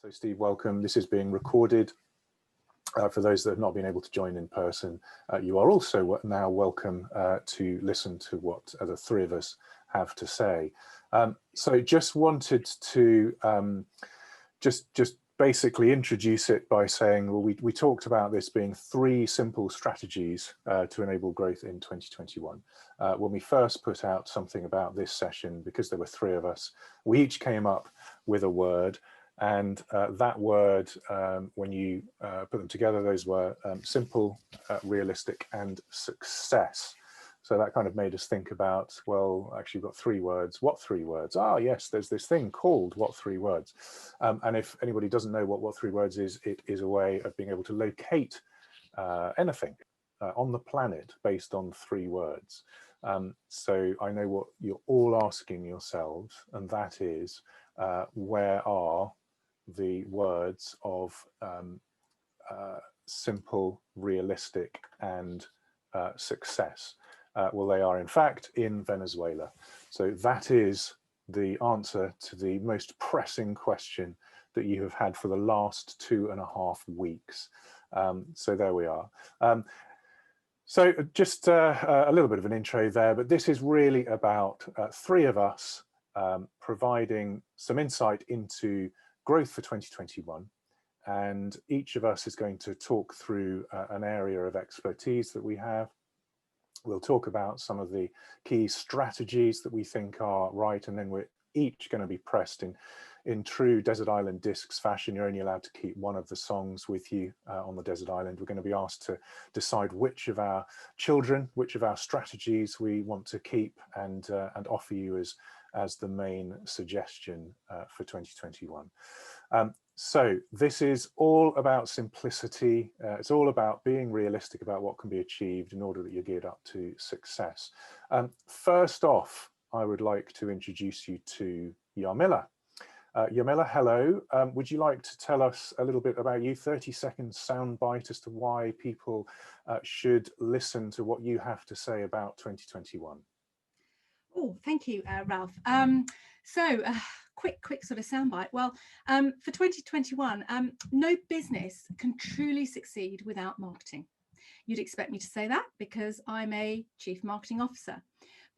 So Steve, welcome. This is being recorded. For those that have not been able to join in person, you are also now welcome to listen to what the three of us have to say. So just wanted to just basically introduce it by saying, well, we talked about this being 3 simple strategies to enable growth in 2021. When we first put out something about this session, because there were 3 of us, we each came up with a word. And that word, when you put them together, those were simple, realistic, and success. So that kind of made us think about, well, actually we've got 3 words. What 3 words? Ah, yes, there's this thing called what 3 words. And if anybody doesn't know what 3 words is, it is a way of being able to locate anything on the planet based on 3 words. So I know what you're all asking yourselves, and that is, where are the words of simple, realistic, and success? Well, they are in fact in Venezuela. So that is the answer to the most pressing question that you have had for the last 2.5 weeks. So there we are. So just a little bit of an intro there, but this is really about 3 of us providing some insight into growth for 2021. And each of us is going to talk through an area of expertise that we have. We'll talk about some of the key strategies that we think are right, and then we're each going to be pressed in true Desert Island Discs fashion. You're only allowed to keep 1 of the songs with you on the Desert Island. We're going to be asked to decide which of our children, which of our strategies we want to keep and offer you as the main suggestion for 2021. So this is all about simplicity. It's all about being realistic about what can be achieved in order that you're geared up to success. First off, I would like to introduce you to Jarmila. Jarmila, hello. Would you like to tell us a little bit about you? 30-second soundbite as to why people should listen to what you have to say about 2021. Oh, thank you, Ralph. Quick sort of soundbite. Well, for 2021, no business can truly succeed without marketing. You'd expect me to say that because I'm a chief marketing officer.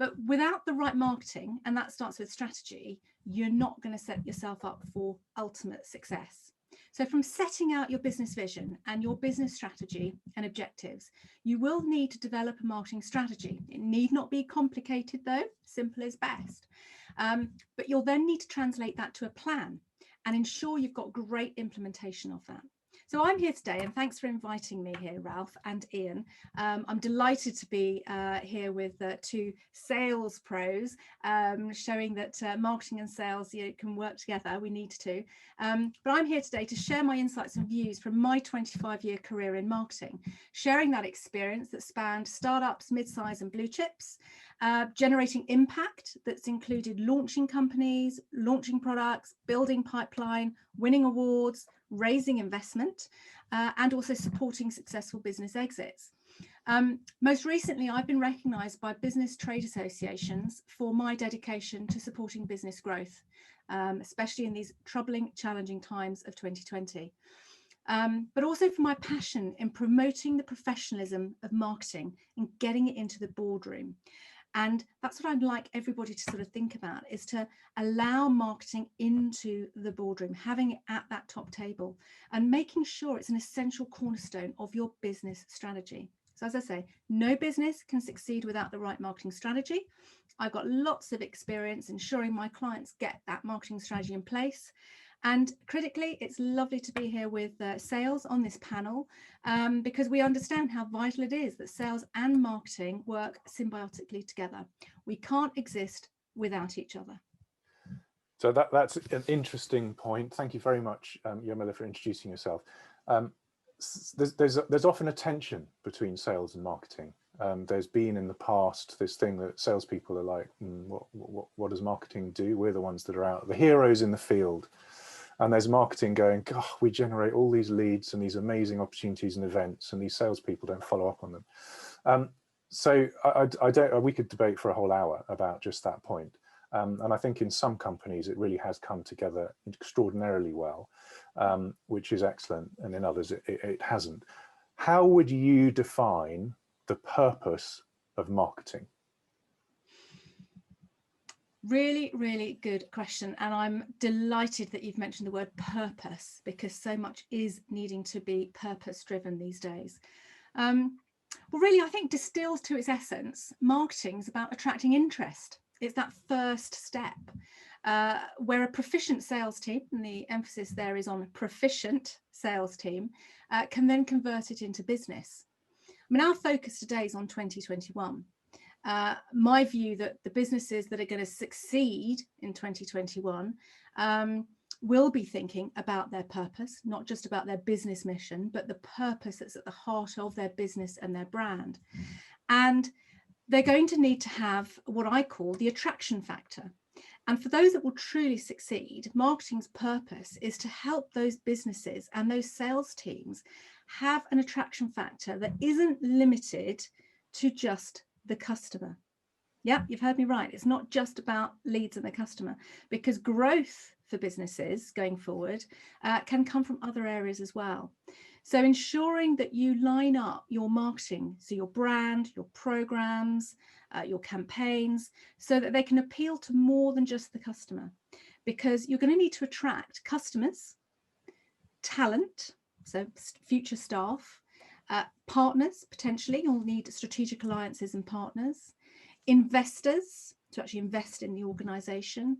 But without the right marketing, and that starts with strategy, you're not going to set yourself up for ultimate success. So from setting out your business vision and your business strategy and objectives, you will need to develop a marketing strategy. It need not be complicated though, simple is best. But you'll then need to translate that to a plan and ensure you've got great implementation of that. So I'm here today, and thanks for inviting me here, Ralph and Ian. I'm delighted to be here with 2 sales pros, showing that marketing and sales can work together. We need to. But I'm here today to share my insights and views from my 25-year career in marketing, sharing that experience that spanned startups, mid-size and blue chips, generating impact that's included launching companies, launching products, building pipeline, winning awards, raising investment, and also supporting successful business exits. Most recently, I've been recognised by business trade associations for my dedication to supporting business growth, especially in these troubling, challenging times of 2020. But also for my passion in promoting the professionalism of marketing and getting it into the boardroom. And that's what I'd like everybody to sort of think about, is to allow marketing into the boardroom, having it at that top table and making sure it's an essential cornerstone of your business strategy. So as I say, no business can succeed without the right marketing strategy. I've got lots of experience ensuring my clients get that marketing strategy in place. And critically, it's lovely to be here with sales on this panel because we understand how vital it is that sales and marketing work symbiotically together. We can't exist without each other. So that's an interesting point. Thank you very much, Jarmila, for introducing yourself. There's often a tension between sales and marketing. There's been in the past this thing that salespeople are like, what does marketing do? We're the ones that are out, the heroes in the field. And there's marketing going, God, we generate all these leads and these amazing opportunities and events, and these salespeople don't follow up on them. So we could debate for a whole hour about just that point. And I think in some companies it really has come together extraordinarily well, which is excellent, and in others it hasn't. How would you define the purpose of marketing? Really, really good question. And I'm delighted that you've mentioned the word purpose, because so much is needing to be purpose driven these days. Well, really, I think distilled to its essence, marketing is about attracting interest. It's that first step where a proficient sales team, and the emphasis there is on a proficient sales team, can then convert it into business. I mean, our focus today is on 2021. My view that the businesses that are going to succeed in 2021 will be thinking about their purpose, not just about their business mission, but the purpose that's at the heart of their business and their brand. And they're going to need to have what I call the attraction factor. And for those that will truly succeed, marketing's purpose is to help those businesses and those sales teams have an attraction factor that isn't limited to just the customer. Yeah, you've heard me right. It's not just about leads and the customer, because growth for businesses going forward can come from other areas as well. So ensuring that you line up your marketing, so your brand, your programs, your campaigns, so that they can appeal to more than just the customer, because you're going to need to attract customers, talent, so future staff, partners, potentially. You'll need strategic alliances and partners, investors to actually invest in the organization.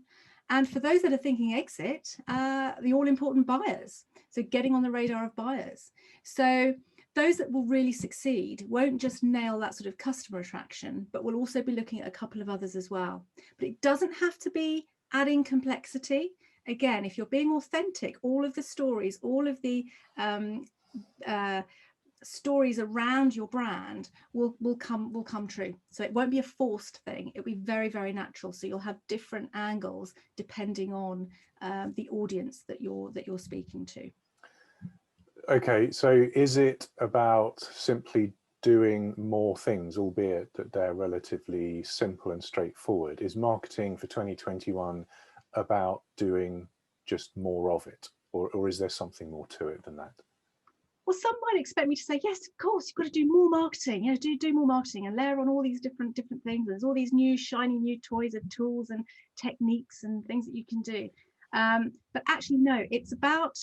And for those that are thinking exit, the all-important buyers. So getting on the radar of buyers. So those that will really succeed won't just nail that sort of customer attraction, but will also be looking at a couple of others as well. But it doesn't have to be adding complexity. Again, if you're being authentic, all of the stories, all of the stories around your brand will come true. So it won't be a forced thing. It'll be very, very natural. So you'll have different angles depending on the audience that you're speaking to. Okay, so is it about simply doing more things, albeit that they're relatively simple and straightforward? Is marketing for 2021 about doing just more of it, or is there something more to it than that? Well, some might expect me to say, yes, of course, you've got to do more marketing. You know, do more marketing and layer on all these different things. There's all these new shiny new toys and tools and techniques and things that you can do. But actually, no, it's about,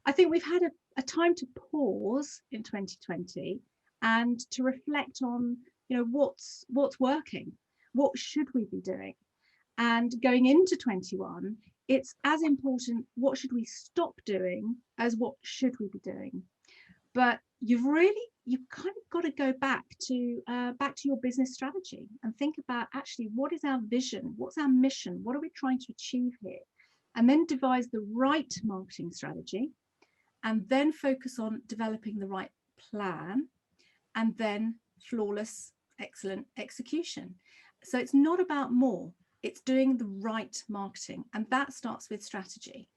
I think we've had a time to pause in 2020 and to reflect on, you know, what's working, what should we be doing? And going into 21, it's as important, what should we stop doing as what should we be doing? But you've kind of got to go back to your business strategy and think about actually what is our vision, what's our mission, what are we trying to achieve here, and then devise the right marketing strategy, and then focus on developing the right plan, and then flawless, excellent execution. So it's not about more, it's doing the right marketing, and that starts with strategy.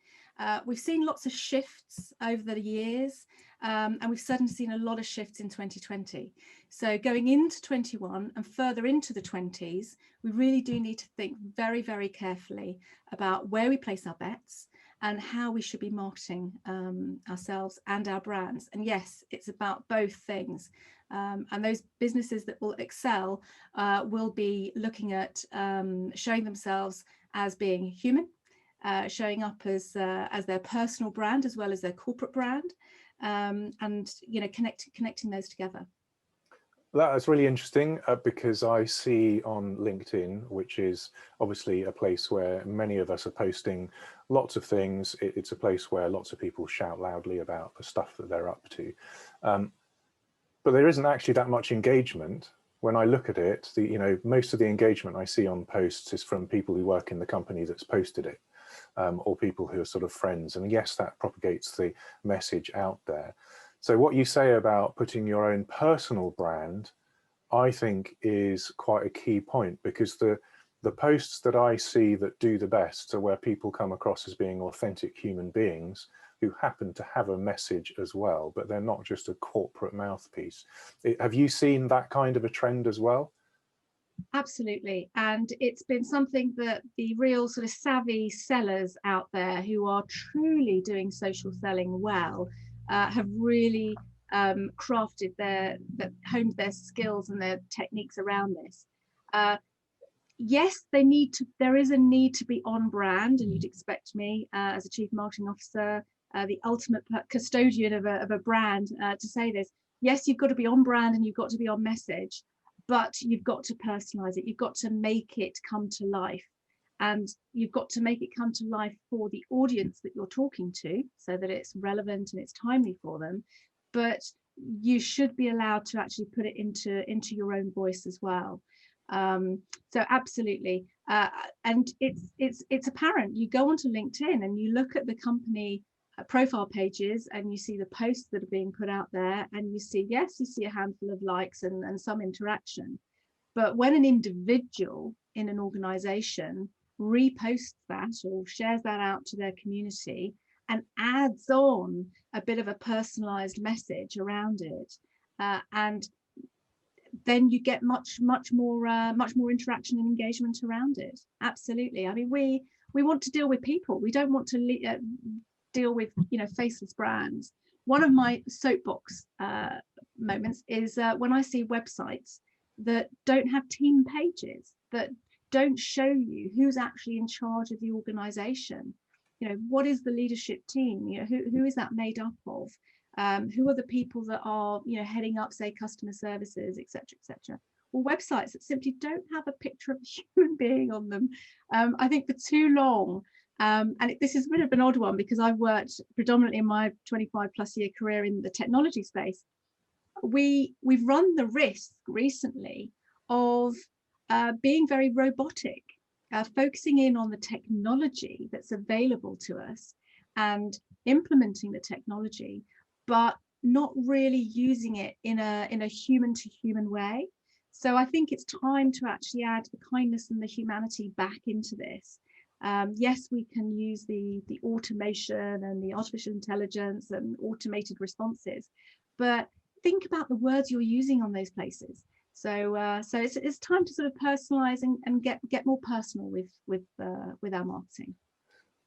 We've seen lots of shifts over the years, and we've certainly seen a lot of shifts in 2020. So going into 21 and further into the 20s, we really do need to think very, very carefully about where we place our bets and how we should be marketing ourselves and our brands. And yes, it's about both things. And those businesses that will excel will be looking at showing themselves as being human, showing up as their personal brand as well as their corporate brand, and you know, connecting those together. That's really interesting because I see on LinkedIn, which is obviously a place where many of us are posting lots of things. It's a place where lots of people shout loudly about the stuff that they're up to. But there isn't actually that much engagement. When I look at it, you know, most of the engagement I see on posts is from people who work in the company that's posted it, or people who are sort of friends. And yes, that propagates the message out there. So what you say about putting your own personal brand, I think is quite a key point, because the posts that I see that do the best are where people come across as being authentic human beings who happen to have a message as well, but they're not just a corporate mouthpiece. Have you seen that kind of a trend as well? Absolutely. And it's been something that the real sort of savvy sellers out there who are truly doing social selling well have really crafted honed their skills and their techniques around this. Yes, there is a need to be on brand, and you'd expect me as a chief marketing officer, the ultimate custodian of a brand, to say this. Yes, you've got to be on brand and you've got to be on message, but you've got to personalize it. You've got to make it come to life, and you've got to make it come to life for the audience that you're talking to, so that it's relevant and it's timely for them. But you should be allowed to actually put it into your own voice as well. So absolutely, and it's apparent. You go onto LinkedIn and you look at the company profile pages and you see the posts that are being put out there, and you see, yes, you see a handful of likes and some interaction. But when an individual in an organization reposts that or shares that out to their community and adds on a bit of a personalized message around it, and then you get much more interaction and engagement around it. Absolutely. I mean, we want to deal with people. We don't want to deal with faceless brands. One of my soapbox moments is when I see websites that don't have team pages, that don't show you who's actually in charge of the organization. What is the leadership team? Who is that made up of? Who are the people that are heading up, say, customer services, etc., etc. Or websites that simply don't have a picture of a human being on them. I think for too long, and this is a bit of an odd one because I've worked predominantly in my 25 plus year career in the technology space. We've run the risk recently of being very robotic, focusing in on the technology that's available to us and implementing the technology, but not really using it in a human to human way. So I think it's time to actually add the kindness and the humanity back into this. Yes, we can use the automation and the artificial intelligence and automated responses, but think about the words you're using on those places. So it's time to sort of personalize and get more personal with our marketing.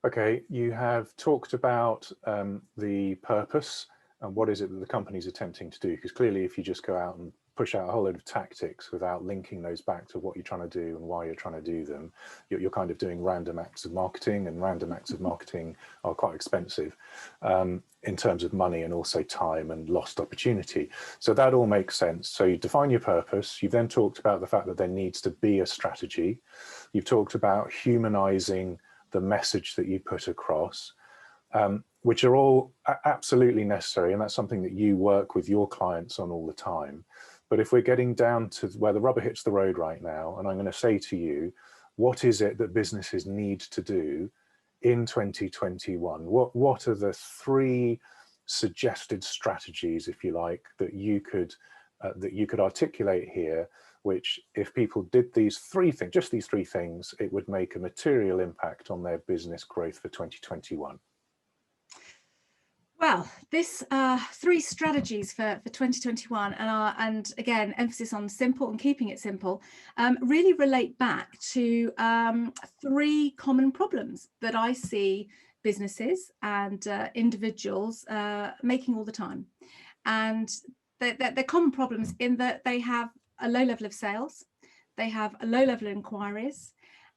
Okay, you have talked about the purpose and what is it that the company's attempting to do, because clearly if you just go out and push out a whole load of tactics without linking those back to what you're trying to do and why you're trying to do them, you're kind of doing random acts of marketing, and random acts of marketing are quite expensive in terms of money and also time and lost opportunity. So that all makes sense. So you define your purpose. You've then talked about the fact that there needs to be a strategy. You've talked about humanizing the message that you put across, which are all absolutely necessary, and that's something that you work with your clients on all the time. But if we're getting down to where the rubber hits the road right now, and I'm going to say to you, what is it that businesses need to do in 2021? What are the 3 suggested strategies, if you like, that you could articulate here, which if people did these 3 things, just these 3 things, it would make a material impact on their business growth for 2021? Well, this 3 strategies for 2021, and again, emphasis on simple and keeping it simple, really relate back to 3 common problems that I see businesses and individuals making all the time. And they're common problems in that they have a low level of sales, they have a low level of inquiries,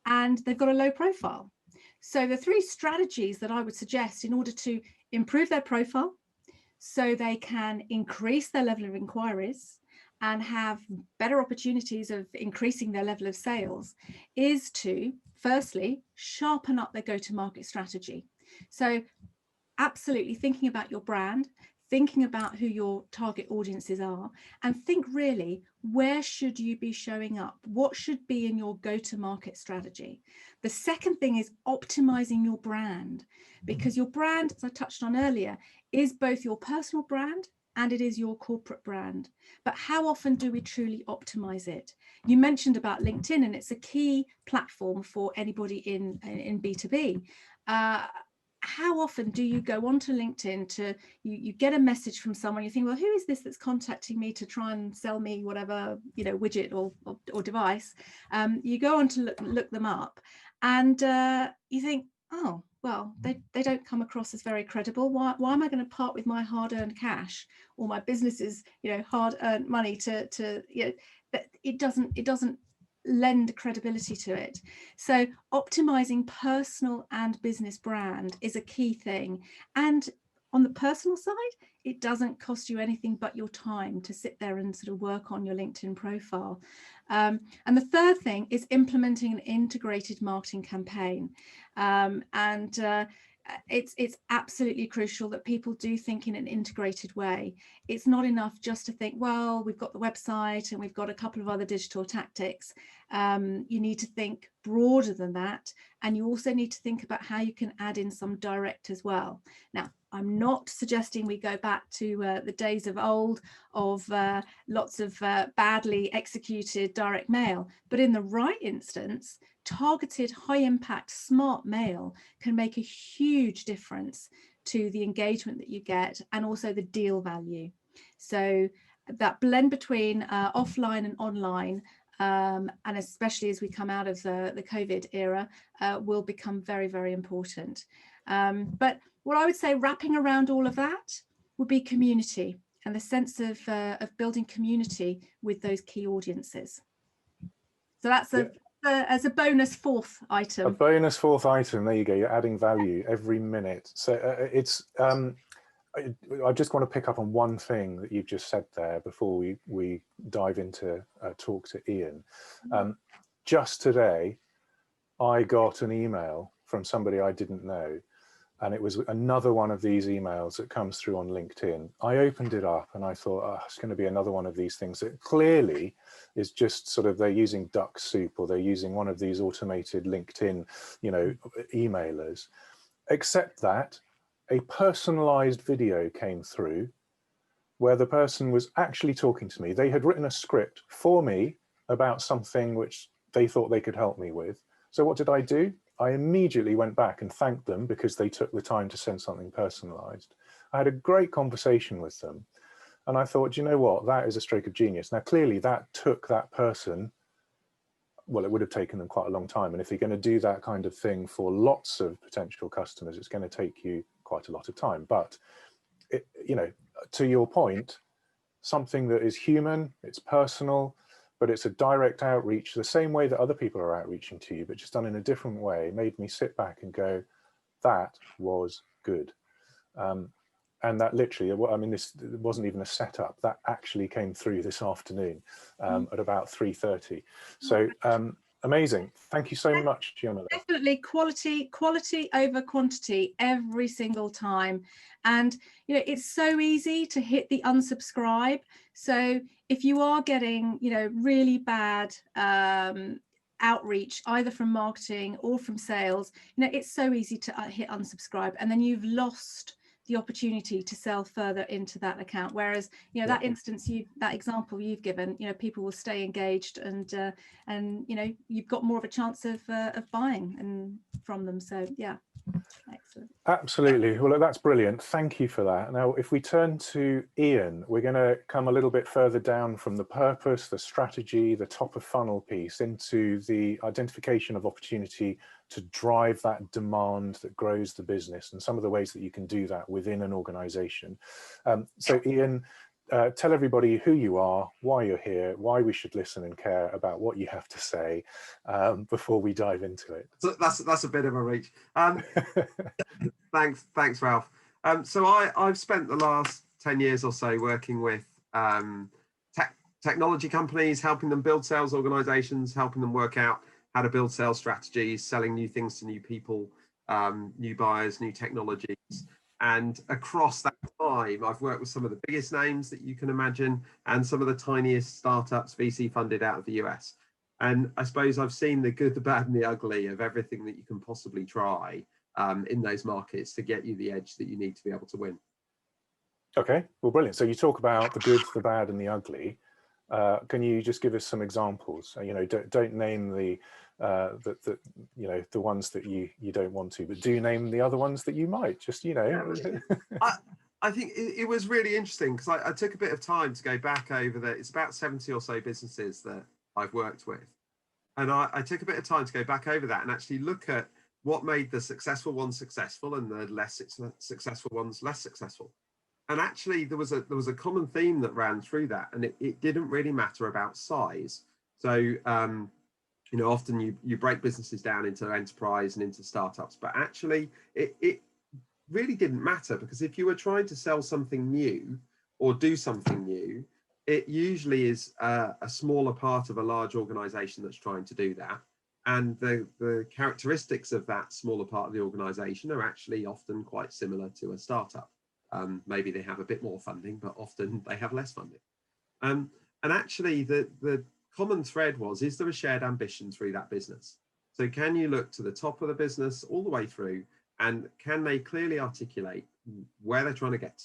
and they've got a low profile. So the 3 strategies that I would suggest in order to improve their profile so they can increase their level of inquiries and have better opportunities of increasing their level of sales is to, firstly, sharpen up their go-to-market strategy. So absolutely thinking about your brand, thinking about who your target audiences are, and think really, where should you be showing up? What should be in your go-to-market strategy? The second thing is optimizing your brand, because your brand, as I touched on earlier, is both your personal brand and it is your corporate brand. But how often do we truly optimize it? You mentioned about LinkedIn, and it's a key platform for anybody in B2B. how often do you go onto LinkedIn to you get a message from someone, you think, well, who is this that's contacting me to try and sell me whatever, you know, widget or device? You go on to look them up, and you think, oh, well, they don't come across as very credible. Why am I going to part with my hard-earned cash or my business's, you know, hard-earned money to you know, that it doesn't lend credibility to it. So optimizing personal and business brand is a key thing. And on the personal side, it doesn't cost you anything but your time to sit there and sort of work on your LinkedIn profile. And the third thing is implementing an integrated marketing campaign. It's absolutely crucial that people do think in an integrated way. It's not enough just to think, well, we've got the website and we've got a couple of other digital tactics. You need to think broader than that. And you also need to think about how you can add in some direct as well. Now, I'm not suggesting we go back to the days of old of lots of badly executed direct mail, but in the right instance, targeted high impact smart mail can make a huge difference to the engagement that you get and also the deal value. So that blend between offline and online, and especially as we come out of the COVID era, will become very, very important. But what I would say wrapping around all of that would be community and the sense of building community with those key audiences. So that's as a bonus fourth item. A bonus fourth item, there you go, you're adding value every minute. So it's, I just want to pick up on one thing that you've just said there before we dive into talk to Ian. Just today, I got an email from somebody I didn't know, and it was another one of these emails that comes through on LinkedIn. I opened it up and I thought, oh, it's going to be another one of these things that clearly is just sort of, they're using duck soup, or they're using one of these automated LinkedIn, you know, emailers. Except that a personalized video came through where the person was actually talking to me. They had written a script for me about something which they thought they could help me with. So what did I do? I immediately went back and thanked them because they took the time to send something personalized. I had a great conversation with them. And I thought, you know what, that is a stroke of genius. Now, clearly that took that person, well, it would have taken them quite a long time. And if you're going to do that kind of thing for lots of potential customers, it's going to take you quite a lot of time. But, you know, to your point, something that is human, it's personal, but it's a direct outreach, the same way that other people are outreaching to you, but just done in a different way, made me sit back and go, that was good. And that literally, I mean, this wasn't even a setup. That actually came through this afternoon at about 3:30. So amazing. Thank you so much, Jarmila. Definitely quality over quantity every single time. And, you know, it's so easy to hit the unsubscribe. So if you are getting, you know, really bad outreach, either from marketing or from sales, you know, it's so easy to hit unsubscribe, and then you've lost the opportunity to sell further into that account. Whereas, you know, that instance, that example you've given, you know, people will stay engaged, and you know, you've got more of a chance of buying and from them. So yeah, excellent. Absolutely. Well, that's brilliant. Thank you for that. Now, if we turn to Ian, we're going to come a little bit further down from the purpose, the strategy, the top of funnel piece into the identification of opportunity to drive that demand that grows the business, and some of the ways that you can do that within an organization. So Ian, tell everybody who you are, why you're here, why we should listen and care about what you have to say before we dive into it. So that's a bit of a reach. Thanks, Ralph. So I've spent the last 10 years or so working with technology companies, helping them build sales organizations, helping them work out how to build sales strategies, selling new things to new people, new buyers, new technologies. And across that time, I've worked with some of the biggest names that you can imagine and some of the tiniest startups, VC funded, out of the US. And I suppose I've seen the good, the bad, and the ugly of everything that you can possibly try in those markets to get you the edge that you need to be able to win. Okay, well, brilliant. So you talk about the good, the bad, and the ugly. Can you just give us some examples? You know, don't name the you know, the ones that you don't want to, but do name the other ones that you might. Just, you know. I think it was really interesting because I took a bit of time to go back over it's about 70 or so businesses that I've worked with. And I took a bit of time to go back over that and actually look at what made the successful ones successful and the less successful ones less successful. And actually there was a common theme that ran through that, and it didn't really matter about size. So, you know, often you break businesses down into enterprise and into startups, but actually it really didn't matter, because if you were trying to sell something new or do something new, it usually is a smaller part of a large organization that's trying to do that. And the characteristics of that smaller part of the organization are actually often quite similar to a startup. Maybe they have a bit more funding, but often they have less funding. And actually the common thread is there a shared ambition through that business? So can you look to the top of the business all the way through, and can they clearly articulate where they're trying to get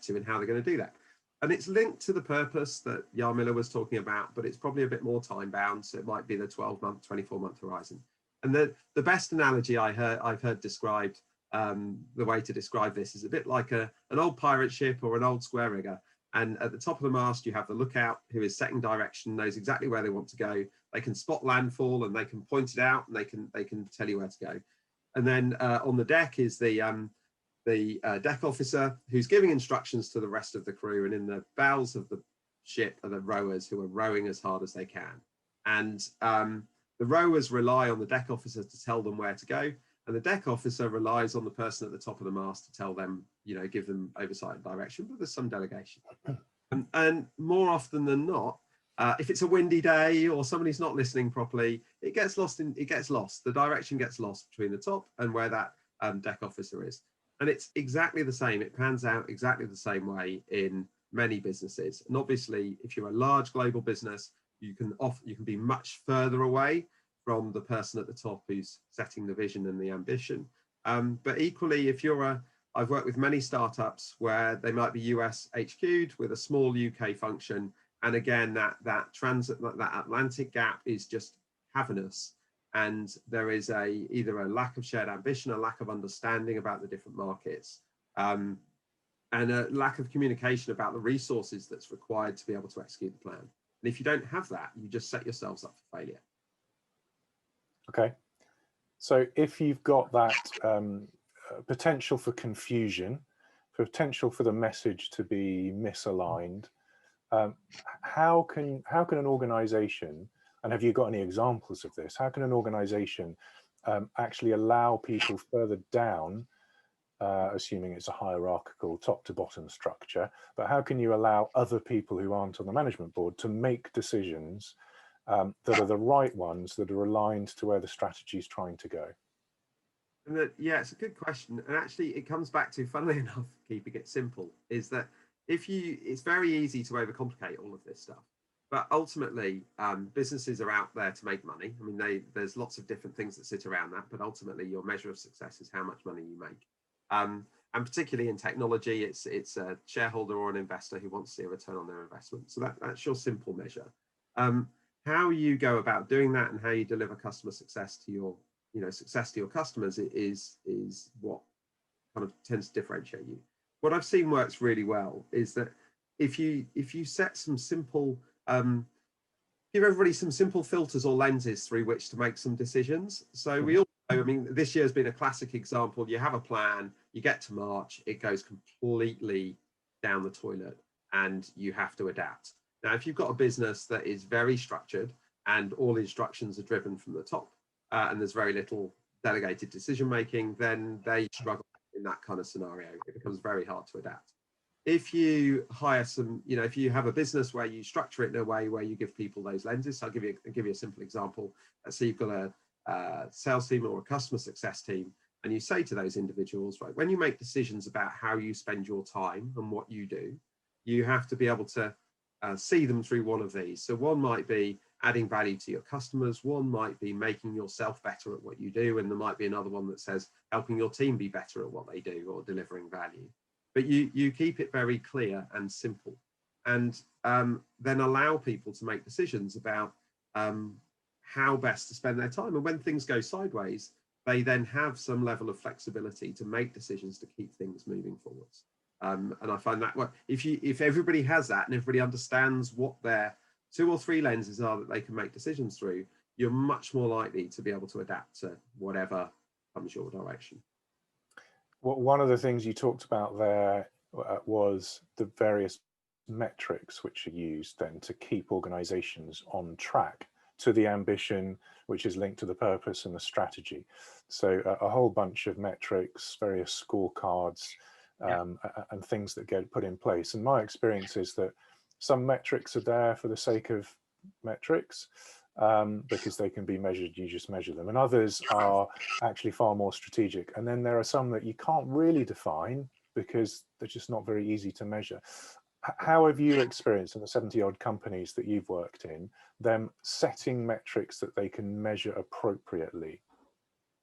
to, and how they're going to do that? And it's linked to the purpose that Jarmila was talking about, but it's probably a bit more time bound. So it might be the 12-month, 24-month horizon. And the best analogy I've heard described, the way to describe this is a bit like an old pirate ship or an old square rigger. And at the top of the mast, you have the lookout who is setting direction, knows exactly where they want to go. They can spot landfall and they can point it out, and they can tell you where to go. And then on the deck is the deck officer who's giving instructions to the rest of the crew, and in the bows of the ship are the rowers who are rowing as hard as they can. And the rowers rely on the deck officer to tell them where to go, and the deck officer relies on the person at the top of the mast to tell them, you know, give them oversight and direction, but there's some delegation. And more often than not, if it's a windy day or somebody's not listening properly, it gets lost. The direction gets lost between the top and where that deck officer is. And it's exactly the same. It pans out exactly the same way in many businesses. And obviously, if you're a large global business, you can be much further away from the person at the top who's setting the vision and the ambition. But equally, if I've worked with many startups where they might be US HQ'd with a small UK function. And again, that Atlantic gap is just cavernous. And there is either a lack of shared ambition, a lack of understanding about the different markets, and a lack of communication about the resources that's required to be able to execute the plan. And if you don't have that, you just set yourselves up for failure. Okay. So if you've got that potential for confusion, potential for the message to be misaligned, how can an organization, and have you got any examples of this, how can an organization actually allow people further down, assuming it's a hierarchical top to bottom structure, but how can you allow other people who aren't on the management board to make decisions that are the right ones, that are aligned to where the strategy is trying to go? And yeah, it's a good question. And actually it comes back to, funnily enough, keeping it simple, is that it's very easy to overcomplicate all of this stuff. But ultimately, businesses are out there to make money. I mean, there's lots of different things that sit around that, but ultimately your measure of success is how much money you make. And particularly in technology, it's a shareholder or an investor who wants to see a return on their investment. So that's your simple measure. How you go about doing that and how you deliver customer success to your customers is what kind of tends to differentiate you. What I've seen works really well is that if you set some simple, give everybody some simple filters or lenses through which to make some decisions. So we all know, I mean, this year has been a classic example. You have a plan, you get to March, it goes completely down the toilet and you have to adapt. Now, if you've got a business that is very structured and all instructions are driven from the top, and there's very little delegated decision making, then they struggle in that kind of scenario. It becomes very hard to adapt. If you hire if you have a business where you structure it in a way where you give people those lenses, so I'll give you a simple example. Let's say you've got a sales team or a customer success team, and you say to those individuals, right, when you make decisions about how you spend your time and what you do, you have to be able to see them through one of these. So one might be adding value to your customers, one might be making yourself better at what you do, and there might be another one that says helping your team be better at what they do or delivering value. But you keep it very clear and simple. and then allow people to make decisions about how best to spend their time. And when things go sideways, they then have some level of flexibility to make decisions to keep things moving forwards. And I find that, well, if everybody has that and everybody understands what their 2 or 3 lenses are that they can make decisions through, you're much more likely to be able to adapt to whatever comes your direction. Well, one of the things you talked about there was the various metrics which are used then to keep organizations on track to the ambition, which is linked to the purpose and the strategy. So a whole bunch of metrics, various scorecards, and things that get put in place. And my experience is that some metrics are there for the sake of metrics, because they can be measured, you just measure them. And others are actually far more strategic. And then there are some that you can't really define because they're just not very easy to measure. How have you experienced in the 70 odd companies that you've worked in, them setting metrics that they can measure appropriately?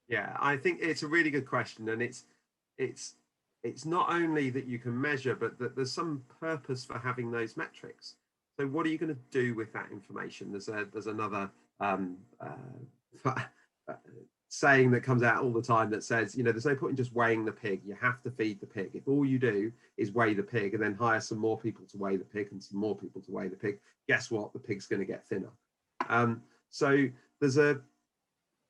Yeah, I think it's a really good question. And it's not only that you can measure, but that there's some purpose for having those metrics. So what are you going to do with that information? There's another saying that comes out all the time that says, there's no point in just weighing the pig. You have to feed the pig. If all you do is weigh the pig and then hire some more people to weigh the pig and some more people to weigh the pig, guess what? The pig's going to get thinner. So there's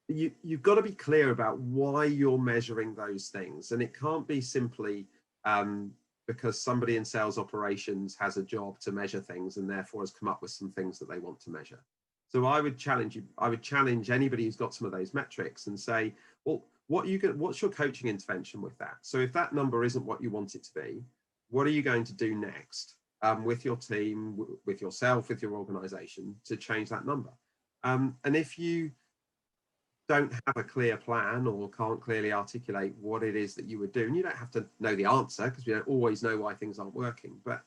you've got to be clear about why you're measuring those things. And it can't be simply because somebody in sales operations has a job to measure things and therefore has come up with some things that they want to measure. So I would challenge you. I would challenge anybody who's got some of those metrics and say, well, what's your coaching intervention with that? So if that number isn't what you want it to be, what are you going to do next with your team, with yourself, with your organization to change that number? And if you don't have a clear plan or can't clearly articulate what it is that you would do, and you don't have to know the answer because we don't always know why things aren't working, but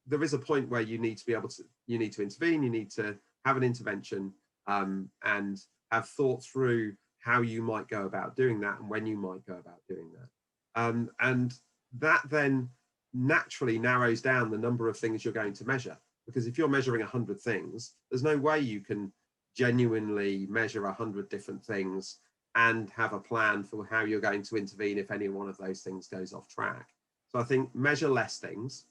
there is a point where you need to be able to, you need to intervene, you need to have an intervention and have thought through how you might go about doing that and when you might go about doing that. And that then naturally narrows down the number of things you're going to measure, because if you're measuring 100 things, there's no way you can genuinely measure 100 different things and have a plan for how you're going to intervene if any one of those things goes off track. So I think measure less things,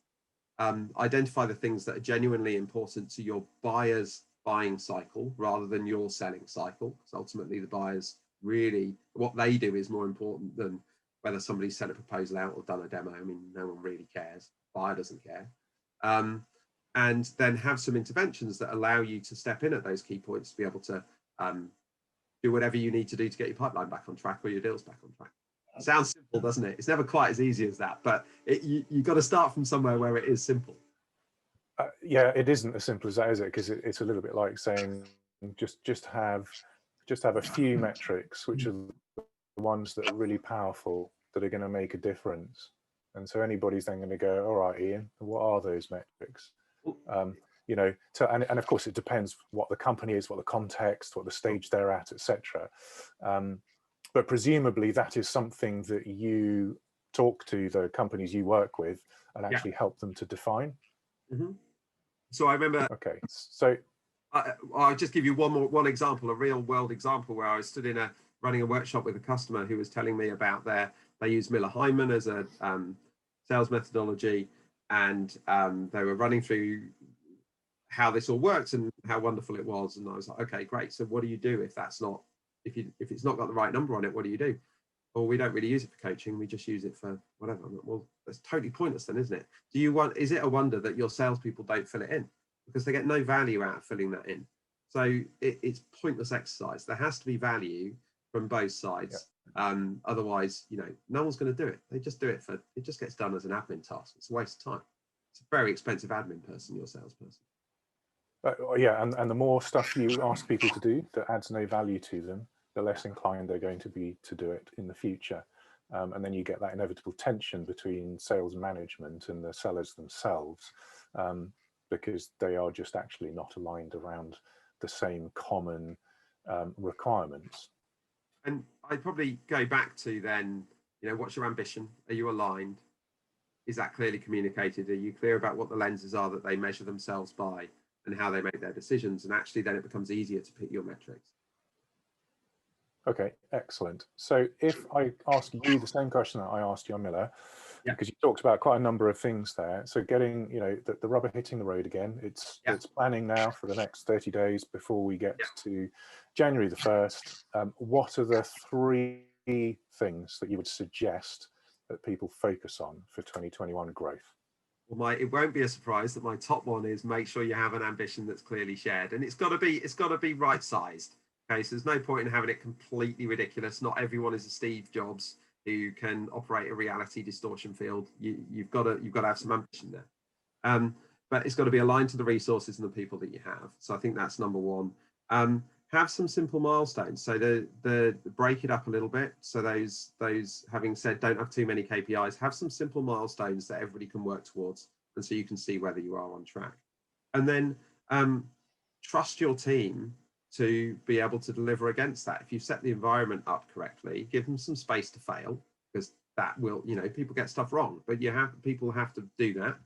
identify the things that are genuinely important to your buyer's buying cycle rather than your selling cycle, because ultimately the buyers really, what they do is more important than whether somebody's sent a proposal out or done a demo. I mean, no one really cares. Buyer doesn't care. And then have some interventions that allow you to step in at those key points to be able to do whatever you need to do to get your pipeline back on track or your deals back on track. It sounds simple, doesn't it? It's never quite as easy as that, but you've got to start from somewhere where it is simple. Yeah, it isn't as simple as that, is it? Because it's a little bit like saying just have a few metrics, which are the ones that are really powerful, that are going to make a difference. And so anybody's then going to go, all right, Ian, what are those metrics? And of course it depends what the company is, what the context, what the stage they're at, etc. But presumably that is something that you talk to the companies you work with and actually help them to define. Mm-hmm. So I remember. Okay, so I'll just give you one example, a real world example where I was stood running a workshop with a customer who was telling me about they use Miller Hyman as a sales methodology, and they were running through how this all works and how wonderful it was. And I was like, okay, great. So what do you do if it's not got the right number on it? What do you do? Well, we don't really use it for coaching. We just use it for whatever. Well, that's totally pointless then, isn't it? Is it a wonder that your salespeople don't fill it in? Because they get no value out of filling that in. So it's pointless exercise. There has to be value from both sides. Yeah. Otherwise, no one's going to do it. They just do it it just gets done as an admin task. It's a waste of time. It's a very expensive admin person, your salesperson. Yeah, and the more stuff you ask people to do that adds no value to them, the less inclined they're going to be to do it in the future. And then you get that inevitable tension between sales management and the sellers themselves, because they are just actually not aligned around the same common requirements. And I'd probably go back to then, what's your ambition? Are you aligned? is that clearly communicated? Are you clear about what the lenses are that they measure themselves by and how they make their decisions? And actually then it becomes easier to pick your metrics. Okay, excellent. So if I ask you the same question that I asked Jarmila, Yeah. because you talked about quite a number of things there. So getting, you know, the rubber hitting the road again, it's planning now for the next 30 days before we get to January the 1st. What are the 3 things that you would suggest that people focus on for 2021 growth? Well, it won't be a surprise that my top one is make sure you have an ambition that's clearly shared, and it's got to be right sized. Okay, so there's no point in having it completely ridiculous. Not everyone is a Steve Jobs who can operate a reality distortion field. You've got to have some ambition there, but it's got to be aligned to the resources and the people that you have. So I think that's number one. Have some simple milestones. So the break it up a little bit. So those having said, don't have too many KPIs. Have some simple milestones that everybody can work towards, and so you can see whether you are on track. And then trust your team to be able to deliver against that. If you set the environment up correctly, give them some space to fail, because that will, you know, people get stuff wrong, but people have to do that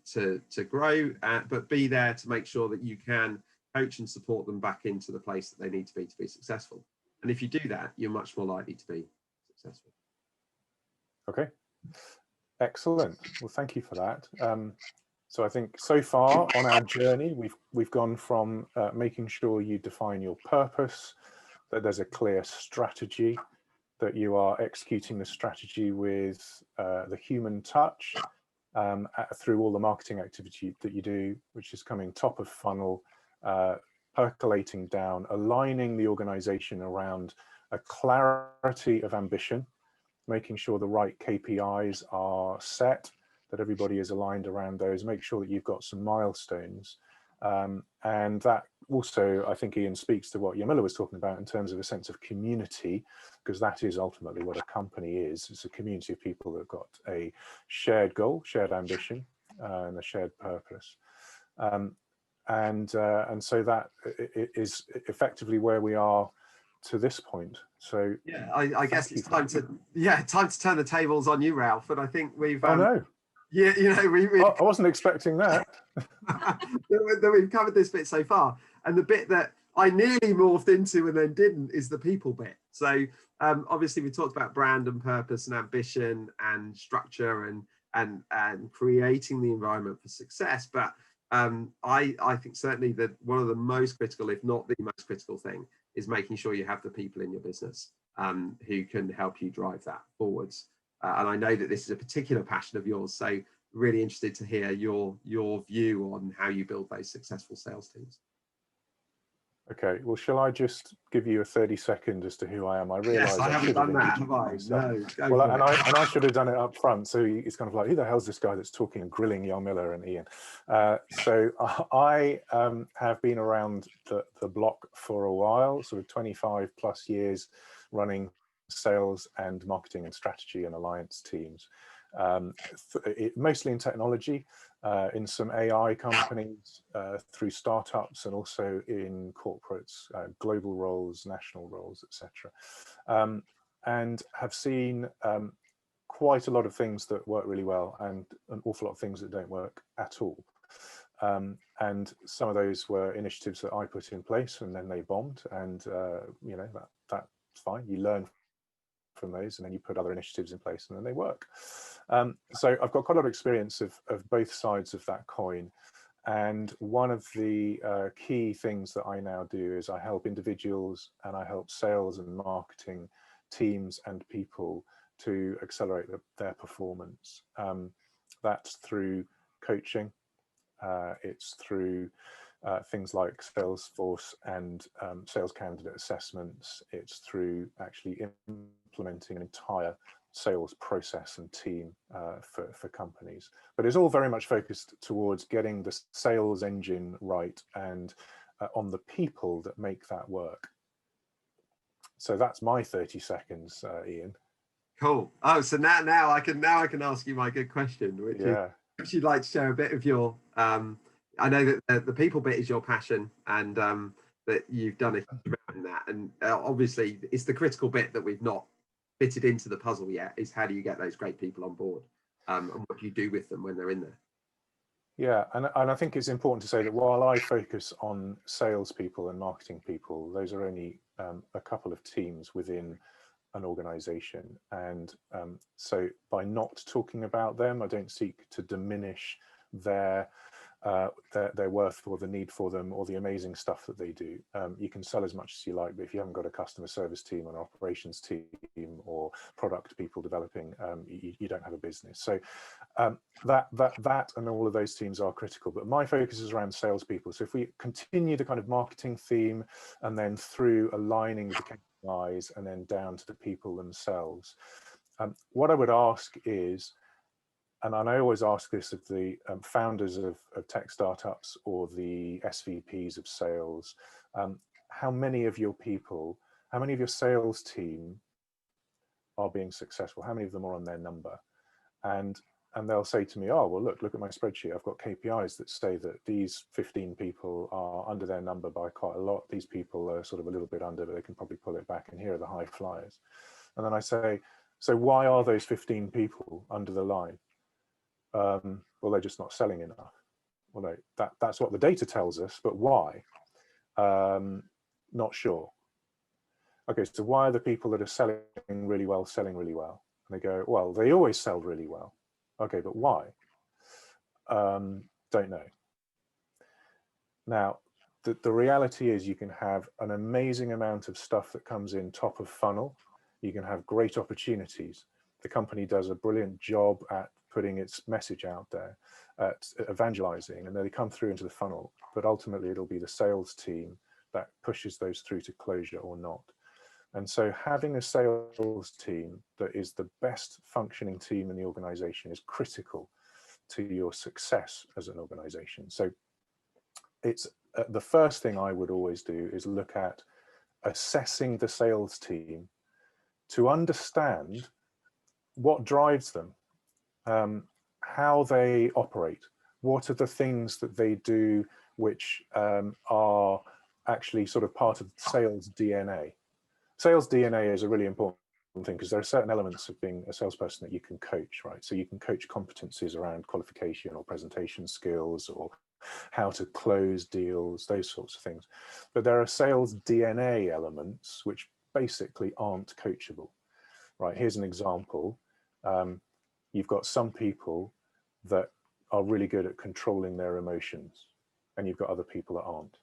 to grow, but be there to make sure that you can coach and support them back into the place that they need to be successful. And if you do that, you're much more likely to be successful. Okay, excellent. Well, thank you for that. So I think so far on our journey, we've gone from making sure you define your purpose, that there's a clear strategy, that you are executing the strategy with the human touch through all the marketing activity that you do, which is coming top of funnel, percolating down, aligning the organization around a clarity of ambition, making sure the right KPIs are set, that everybody is aligned around those, make sure that you've got some milestones. And that also, I think, Ian, speaks to what Jarmila was talking about in terms of a sense of community, because that is ultimately what a company is. It's a community of people that have got a shared goal, shared ambition, and a shared purpose. And so that is effectively where we are to this point. So yeah, I guess it's time to turn the tables on you, Ralph. And I think we've oh no. Yeah, you know, I wasn't expecting that. that we've covered this bit so far, and the bit that I nearly morphed into and then didn't is the people bit. So obviously we talked about brand and purpose and ambition and structure and creating the environment for success. But I think certainly that one of the most critical, if not the most critical thing, is making sure you have the people in your business who can help you drive that forwards. And I know that this is a particular passion of yours, so really interested to hear your view on how you build those successful sales teams. Okay, well, shall I just give you a 30-second as to who I am? I realise yes, I haven't done that, have I? No. Well, and I should have done it up front. So it's kind of like, who the hell's this guy that's talking and grilling Jarmila and Ian? So I have been around the block for a while, sort of 25 plus years, running sales and marketing and strategy and alliance teams, mostly in technology, in some AI companies, through startups, and also in corporates, global roles, national roles, etc. And have seen quite a lot of things that work really well and an awful lot of things that don't work at all. And some of those were initiatives that I put in place and then they bombed, and you know, that's fine. You learn from those and then you put other initiatives in place and then they work. So I've got quite a lot of experience of both sides of that coin. And one of the key things that I now do is I help individuals and I help sales and marketing teams and people to accelerate their performance. That's through coaching. It's through things like Salesforce and sales candidate assessments. It's through actually implementing an entire sales process and team for companies. But it's all very much focused towards getting the sales engine right and on the people that make that work. So that's my 30 seconds, Ian. Cool. Oh, so now I can ask you my good question, which is, if you'd like to share a bit of your I know that the people bit is your passion, and that you've done a huge amount in that, and obviously it's the critical bit that we've not fitted into the puzzle yet, is how do you get those great people on board. and what you do with them when they're in there. Yeah, and I think it's important to say that while I focus on salespeople and marketing people, those are only a couple of teams within an organization. And so by not talking about them, I don't seek to diminish their worth or the need for them or the amazing stuff that they do. You can sell as much as you like, but if you haven't got a customer service team, an operations team, or product people developing, you don't have a business. So that and all of those teams are critical. But my focus is around salespeople. So if we continue the kind of marketing theme, and then through aligning with the KPIs, and then down to the people themselves, what I would ask is, and I always ask this of the founders of tech startups or the SVPs of sales, how many of your people, how many of your sales team are being successful? How many of them are on their number? And they'll say to me, oh, well, look at my spreadsheet. I've got KPIs that say that these 15 people are under their number by quite a lot. These people are sort of a little bit under, but they can probably pull it back. And here are the high flyers. And then I say, so why are those 15 people under the line? Well, they're just not selling enough. Well, no, that's what the data tells us, but why? Not sure. Okay, so why are the people that are selling really well selling really well? And they go, well, they always sell really well. Okay, but why? Don't know. Now, the reality is you can have an amazing amount of stuff that comes in top of funnel. You can have great opportunities. The company does a brilliant job at putting its message out there, at evangelizing, and then they come through into the funnel. But ultimately, it'll be the sales team that pushes those through to closure or not. And so having a sales team that is the best functioning team in the organization is critical to your success as an organization. So it's the first thing I would always do is look at assessing the sales team to understand what drives them, how they operate, what are the things that they do which are actually sort of part of sales DNA. Sales DNA is a really important thing because there are certain elements of being a salesperson that you can coach, right? So you can coach competencies around qualification or presentation skills or how to close deals, those sorts of things. But there are sales DNA elements which basically aren't coachable, right? Here's an example. You've got some people that are really good at controlling their emotions, and you've got other people that aren't.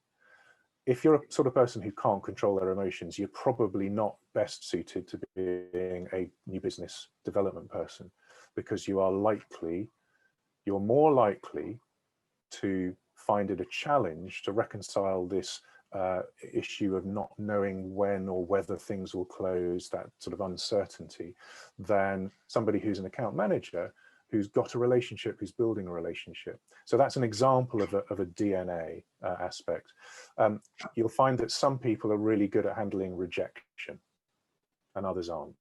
If you're a sort of person who can't control their emotions, you're probably not best suited to being a new business development person, because you're more likely to find it a challenge to reconcile this issue of not knowing when or whether things will close, that sort of uncertainty, than somebody who's an account manager who's got a relationship, who's building a relationship. So that's an example of a DNA aspect. You'll find that some people are really good at handling rejection and others aren't.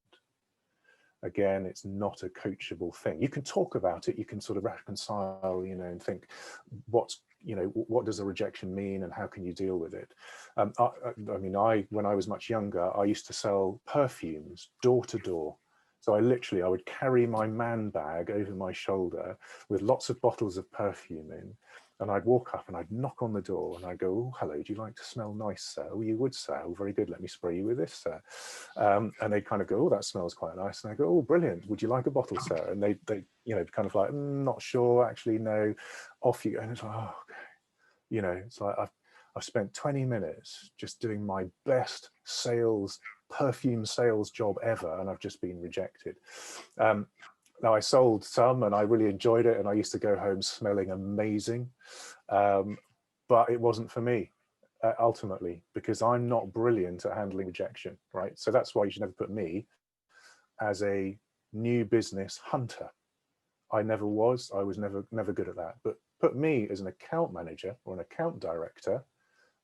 Again, it's not a coachable thing. You can talk about it, you can sort of reconcile, and think what does a rejection mean and how can you deal with it? When I was much younger, I used to sell perfumes door to door. So I would carry my man bag over my shoulder with lots of bottles of perfume in, and I'd walk up and I'd knock on the door and I'd go, oh, hello, do you like to smell nice, sir? Oh, you would, sir. Oh, very good. Let me spray you with this, sir. And they'd kind of go, oh, that smells quite nice. And I go, oh, brilliant. Would you like a bottle, sir? And they kind of like, not sure, actually, no. Off you go. And it's like, oh, okay. It's like I've spent 20 minutes just doing my best perfume sales job ever, and I've just been rejected. Now, I sold some and I really enjoyed it, and I used to go home smelling amazing, but it wasn't for me ultimately, because I'm not brilliant at handling rejection, right? So that's why you should never put me as a new business hunter. I never was. I was never good at that. But put me as an account manager or an account director,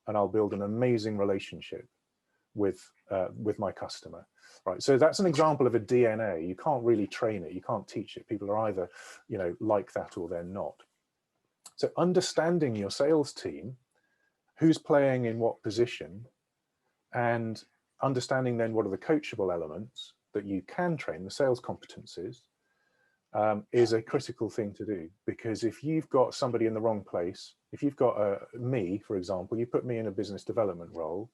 and I'll build an amazing relationship with my customer, right? So that's an example of a DNA. You can't really train it. You can't teach it. People are either, like that or they're not. So understanding your sales team, who's playing in what position, and understanding then what are the coachable elements that you can train, the sales competencies, is a critical thing to do, because if you've got somebody in the wrong place, if you've got me, for example, you put me in a business development role,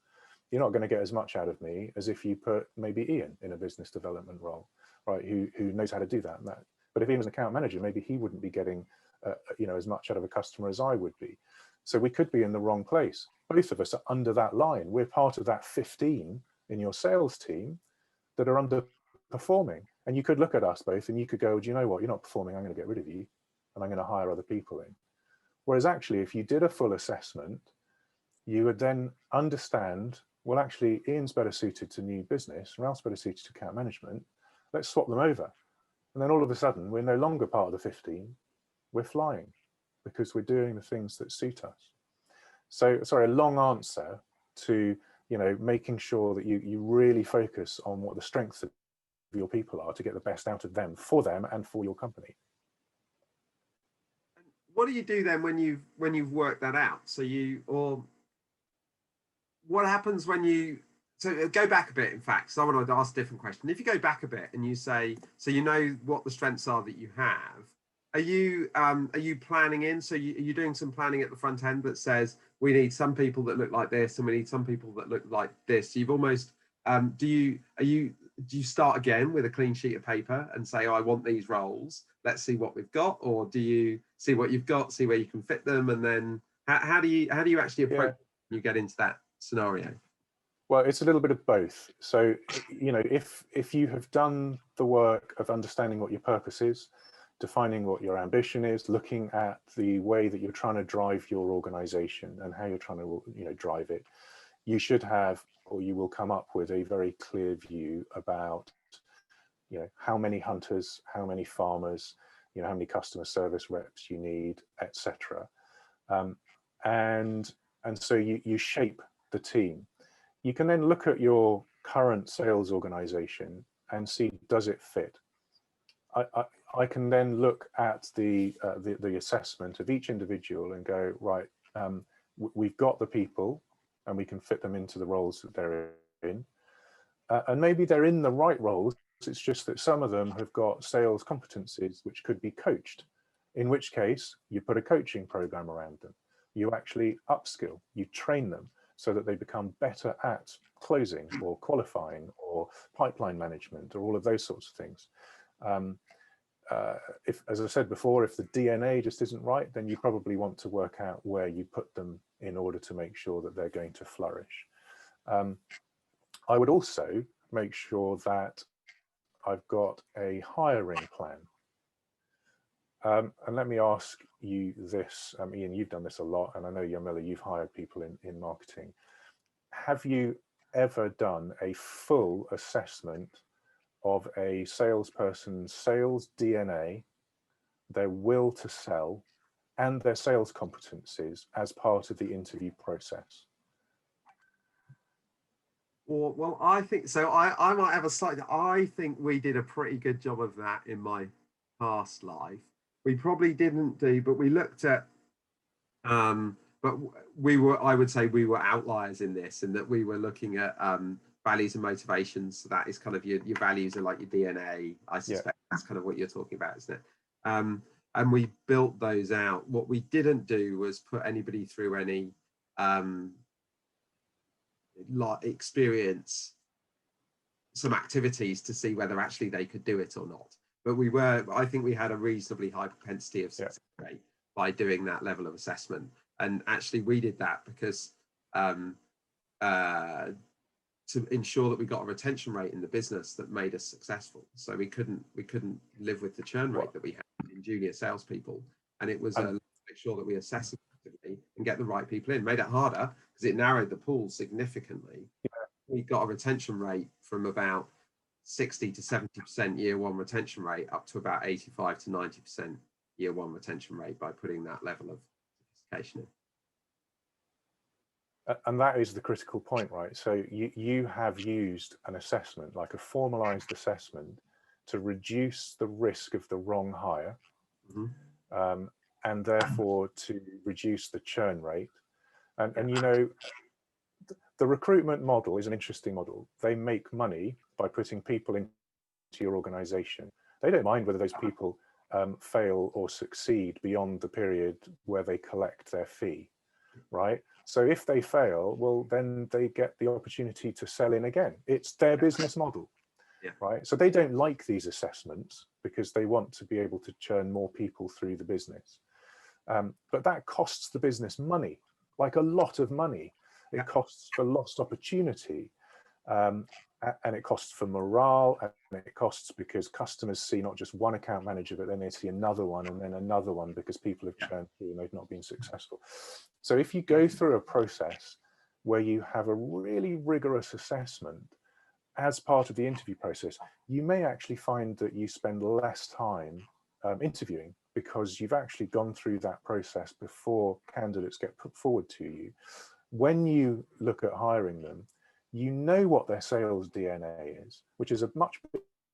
you're not going to get as much out of me as if you put maybe Ian in a business development role, right? Who knows how to do that. But if Ian was an account manager, maybe he wouldn't be getting as much out of a customer as I would be. So we could be in the wrong place. Both of us are under that line. We're part of that 15 in your sales team that are underperforming. And you could look at us both and you could go, do you know what? You're not performing. I'm going to get rid of you and I'm going to hire other people in. Whereas actually, if you did a full assessment, you would then understand, well, actually, Ian's better suited to new business, Ralph's better suited to account management. Let's swap them over. And then all of a sudden, we're no longer part of the 15. We're flying because we're doing the things that suit us. So, sorry, a long answer to, making sure that you really focus on what the strengths of your people are to get the best out of them, for them and for your company. What do you do then when you've worked that out? Or what happens when you, so go back a bit, in fact, so I want to ask a different question. If you go back a bit and you say, so you know what the strengths are that you have, are you planning in? So are you doing some planning at the front end that says, we need some people that look like this and we need some people that look like this? You've almost, do you start again with a clean sheet of paper and say, oh, I want these roles, let's see what we've got? Or do you see what you've got, see where you can fit them? And then how do you actually approach when you get into that scenario? Well, it's a little bit of both. So, if you have done the work of understanding what your purpose is, defining what your ambition is, looking at the way that you're trying to drive your organization and how you're trying to, drive it, you should have, or you will come up with a very clear view about, how many hunters, how many farmers, how many customer service reps you need, etc. And so you shape the team. You can then look at your current sales organization and see, does it fit? I can then look at the assessment of each individual and go, right, we've got the people and we can fit them into the roles that they're in. And maybe they're in the right roles. It's just that some of them have got sales competencies which could be coached, in which case you put a coaching program around them. You actually upskill, you train them so that they become better at closing or qualifying or pipeline management or all of those sorts of things. If, as I said before, if the DNA just isn't right, then you probably want to work out where you put them in order to make sure that they're going to flourish. I would also make sure that I've got a hiring plan. And let me ask you this, Ian, you've done this a lot, and I know, Jarmila, you've hired people in marketing. Have you ever done a full assessment of a salesperson's sales DNA, their will to sell, and their sales competencies as part of the interview process? Well, I think so. I might have a slightly, I think we did a pretty good job of that in my past life. We probably didn't do, but we looked at, but I would say we were outliers in this, and that we were looking at values and motivations. So that is kind of your values are like your DNA. I suspect that's kind of what you're talking about, isn't it? And we built those out. What we didn't do was put anybody through any experience some activities to see whether actually they could do it or not. But I think we had a reasonably high propensity of success rate by doing that level of assessment. And actually we did that because to ensure that we got a retention rate in the business that made us successful. So we couldn't live with the churn rate that we had in junior salespeople. And it was make sure that we assess it and get the right people in. Made it harder because it narrowed the pool significantly. We got a retention rate from about 60 to 70% year one retention rate up to about 85 to 90% year one retention rate by putting that level of sophistication in. And that is the critical point, right? So you have used an assessment, like a formalized assessment, to reduce the risk of the wrong hire, and therefore to reduce the churn rate. And the recruitment model is an interesting model. They make money by putting people into your organization. They don't mind whether those people fail or succeed beyond the period where they collect their fee, right? So if they fail, well, then they get the opportunity to sell in again. It's their business model, right? So they don't like these assessments because they want to be able to churn more people through the business. But that costs the business money, like a lot of money. It costs for lost opportunity. And it costs for morale, and it costs because customers see not just one account manager, but then they see another one and then another one because people have churned through and they've not been successful. So if you go through a process where you have a really rigorous assessment as part of the interview process, you may actually find that you spend less time interviewing because you've actually gone through that process before candidates get put forward to you. When you look at hiring them, you know what their sales DNA is, which is a much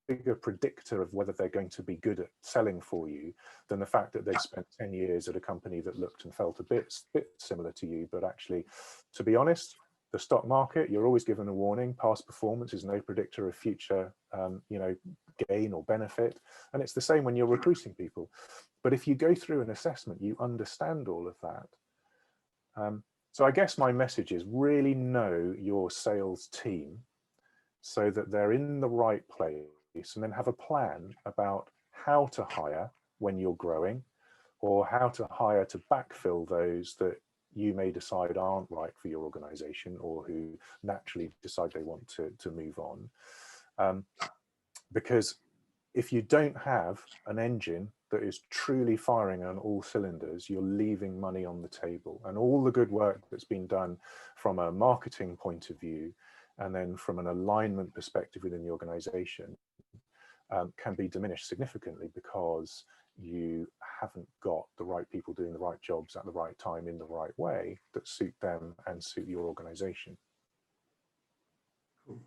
bigger predictor of whether they're going to be good at selling for you than the fact that they spent 10 years at a company that looked and felt a bit similar to you. But actually, to be honest, the stock market, you're always given a warning. Past performance is no predictor of future gain or benefit. And it's the same when you're recruiting people. But if you go through an assessment, you understand all of that. So I guess my message is really know your sales team so that they're in the right place, and then have a plan about how to hire when you're growing, or how to hire to backfill those that you may decide aren't right for your organization or who naturally decide they want to move on. Because if you don't have an engine that is truly firing on all cylinders, you're leaving money on the table. And all the good work that's been done from a marketing point of view, and then from an alignment perspective within the organization, can be diminished significantly because you haven't got the right people doing the right jobs at the right time in the right way that suit them and suit your organization.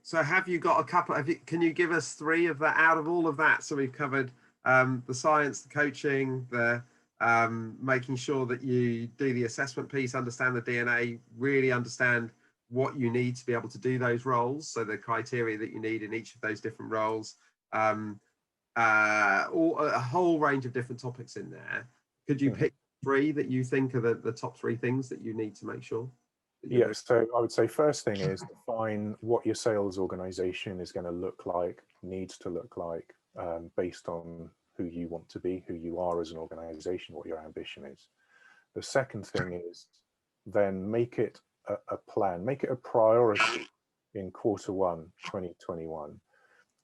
So have you got a couple, can you give us three of that out of all of that? So we've covered the science, the coaching, the making sure that you do the assessment piece, understand the DNA, really understand what you need to be able to do those roles. So the criteria that you need in each of those different roles, or a whole range of different topics in there. Could you pick three that you think are the top three things that you need to make sure? Yes, so I would say first thing is define what your sales organization is going to look like, needs to look like, based on who you want to be, who you are as an organization, what your ambition is. The second thing is then make it a plan, make it a priority in Q1 2021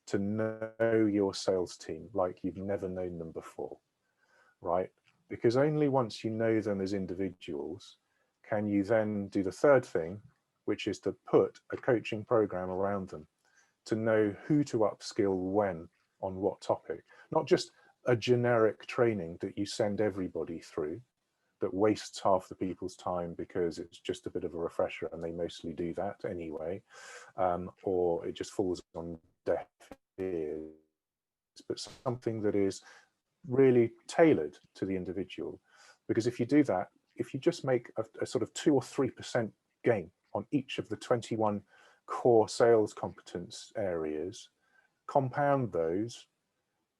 to know your sales team like you've never known them before, right? Because only once you know them as individuals can you then do the third thing, which is to put a coaching program around them, to know who to upskill when, on what topic, not just a generic training that you send everybody through that wastes half the people's time because it's just a bit of a refresher and they mostly do that anyway, or it just falls on deaf ears, but something that is really tailored to the individual. Because if you do that, if you just make a sort of 2 or 3% gain on each of the 21 core sales competence areas, compound those,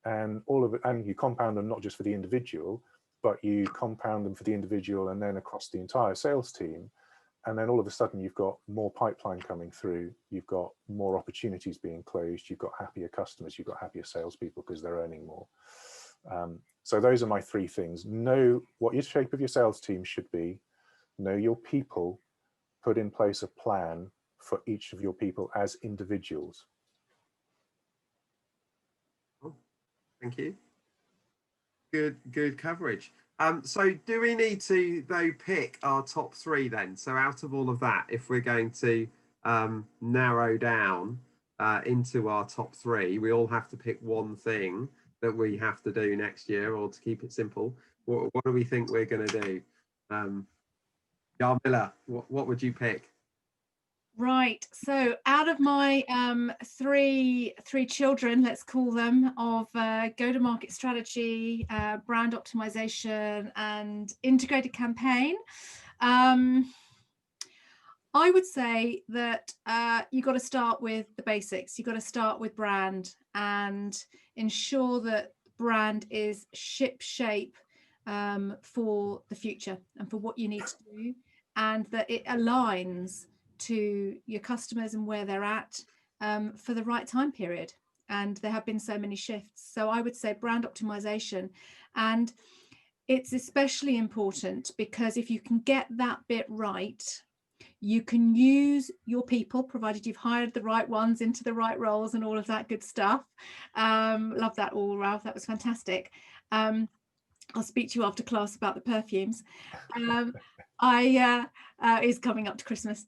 and all of it, and you compound them not just for the individual, but you compound them for the individual and then across the entire sales team. And then all of a sudden you've got more pipeline coming through, you've got more opportunities being closed, you've got happier customers, you've got happier salespeople because they're earning more. So those are my three things. Know what your shape of your sales team should be, know your people, put in place a plan for each of your people as individuals. Oh, thank you. Good coverage. So do we need to though pick our top three then? So out of all of that, if we're going to narrow down into our top three, we all have to pick one thing that we have to do next year, or to keep it simple, what do we think we're going to do? Jarmila, what would you pick? Right, so out of my three children, let's call them, of go-to-market strategy, brand optimization, and integrated campaign, I would say that you've got to start with the basics. You've got to start with brand and ensure that brand is ship shape for the future and for what you need to do, and that it aligns to your customers and where they're at for the right time period. And there have been so many shifts. So I would say brand optimization. And it's especially important because if you can get that bit right, you can use your people, provided you've hired the right ones into the right roles and all of that good stuff. Love that all, Ralph. That was fantastic. I'll speak to you after class about the perfumes. Is coming up to Christmas.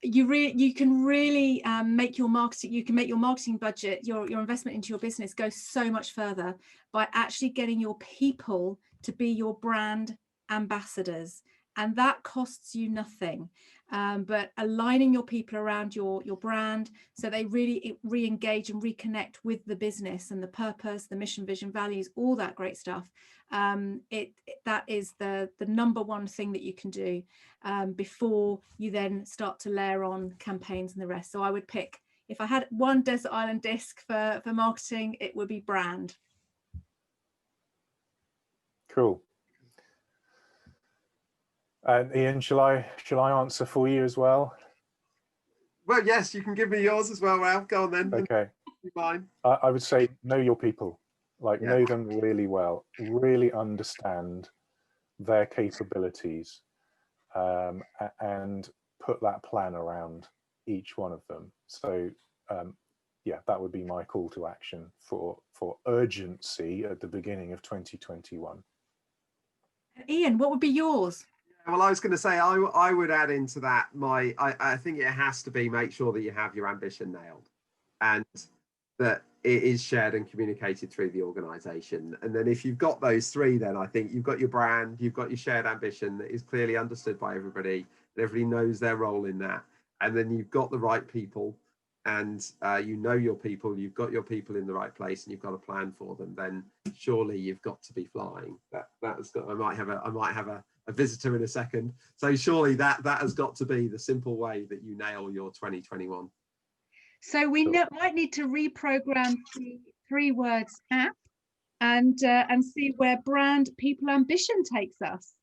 You can really make your marketing. You can make your marketing budget, your investment into your business, go so much further by actually getting your people to be your brand ambassadors, and that costs you nothing. But aligning your people around your brand so they really re-engage and reconnect with the business and the purpose, the mission, vision, values, all that great stuff. That is the number one thing that you can do before you then start to layer on campaigns and the rest. So I would pick, if I had one desert island disc for marketing, it would be brand. Cool. Ian, shall I answer for you as well? Well, yes, you can give me yours as well, Ralph. Go on then. Okay. Mine. I would say know your people, like Yeah. know them really well, really understand their capabilities, and put that plan around each one of them. So yeah, that would be my call to action for urgency at the beginning of 2021. Ian, what would be yours? Well, I was going to say, I would add into that I think it has to be make sure that you have your ambition nailed and that it is shared and communicated through the organization. And then if you've got those three, then I think you've got your brand, you've got your shared ambition that is clearly understood by everybody, and everybody knows their role in that. And then you've got the right people, and you know your people, you've got your people in the right place, and you've got a plan for them. Then surely you've got to be flying. That's got. I might have a visitor in a second. So surely that has got to be the simple way that you nail your 2021. So we might need to reprogram the 3 words app and see where brand, people, ambition takes us.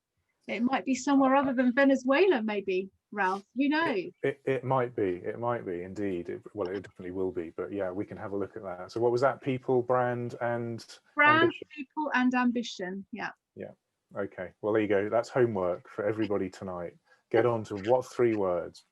It might be somewhere other than Venezuela, maybe, Ralph. Who knows? It might be. It might be indeed. Well, it definitely will be. But yeah, we can have a look at that. So what was that? People, brand, and ambition. People, and ambition. Yeah. Yeah. Okay. Well, there you go. That's homework for everybody tonight. Get on to what 3 words?